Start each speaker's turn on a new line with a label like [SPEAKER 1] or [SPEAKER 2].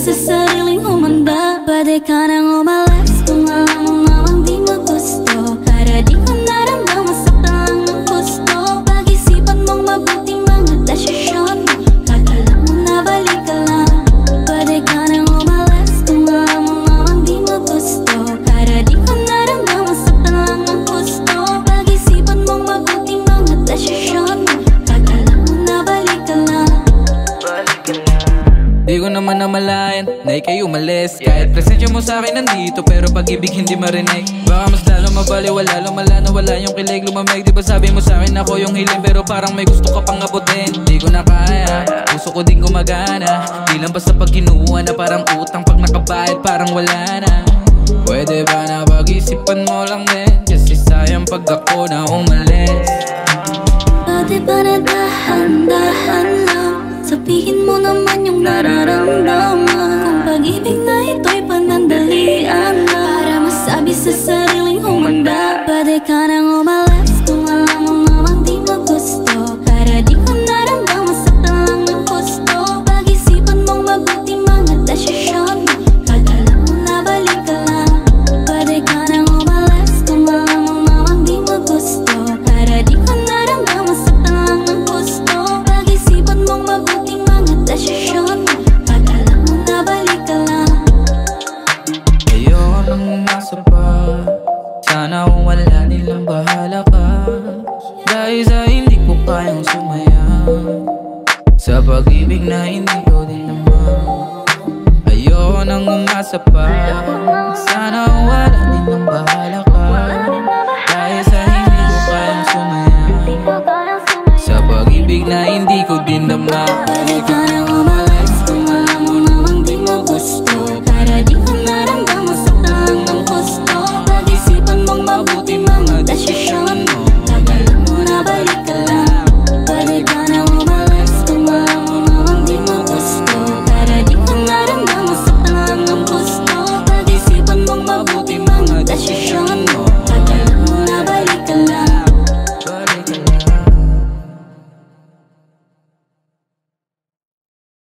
[SPEAKER 1] sa sariling humanda. Pwede ka nang umalis kung alam mo namang di mo gusto. Para di ko naramdaman, saktan lang ng gusto. Pag-isipan mong mabuting mga desisyon mo. Kakalang mo na balik ka lang. Pwede ka nang umalis kung alam mo namang di mo gusto. Para di ko naramdaman, saktan lang ng gusto. Pag-isipan mong mabuting mga desisyon mo. Kakalang mo na balik ka lang.
[SPEAKER 2] Di ko naman namalayan na ika'y umalis. Kahit presensya mo sa'kin nandito, pero pag-ibig hindi marinig. Baka mas lalo mabaliwala, lumala na wala yung kilig. Lumamig, di ba sabi mo sa'kin ako yung hiling, pero parang may gusto ka pang abutin. Di ko na kaya, puso ko din gumagana. Di lang basta pag kinuha na parang utang. Pag nakabayad parang wala na. Pwede ba na pag-isipan mo lang din? Kasi sayang pag ako na umalis.
[SPEAKER 1] Pwede ba na dahan-dahan lang? Sabihin mo naman yung nararamdaman. Kung pag-ibig na ito'y panandalian na. Para masabi sa sariling humanda. Pwede ka nang umalis kung alam mo namang di mo gusto. Para di ko naramdaman, saktan lang ng gusto. Pag-isipan mong mabuting mga desisyon mo. Kagalang mo na balik ka lang. Pwede ka nang umalis kung alam mo namang di mo gusto. Para di ko naramdaman, saktan lang ng gusto. Pag-isipan mong mabuting mga desisyon mo. Kagalang mo na balik ka lang.
[SPEAKER 2] Ayoko nang umasa pa. Sana kung wala nilang bahala ka. Dahil sa hindi ko kayang sumaya sa pag-ibig na hindi ko din naman. Ayoko nang umasa pa. Sana kung wala nilang bahala ka. Dahil sa hindi ko kayang sumaya sa pag-ibig na hindi ko din naman.
[SPEAKER 1] Pwede ka nang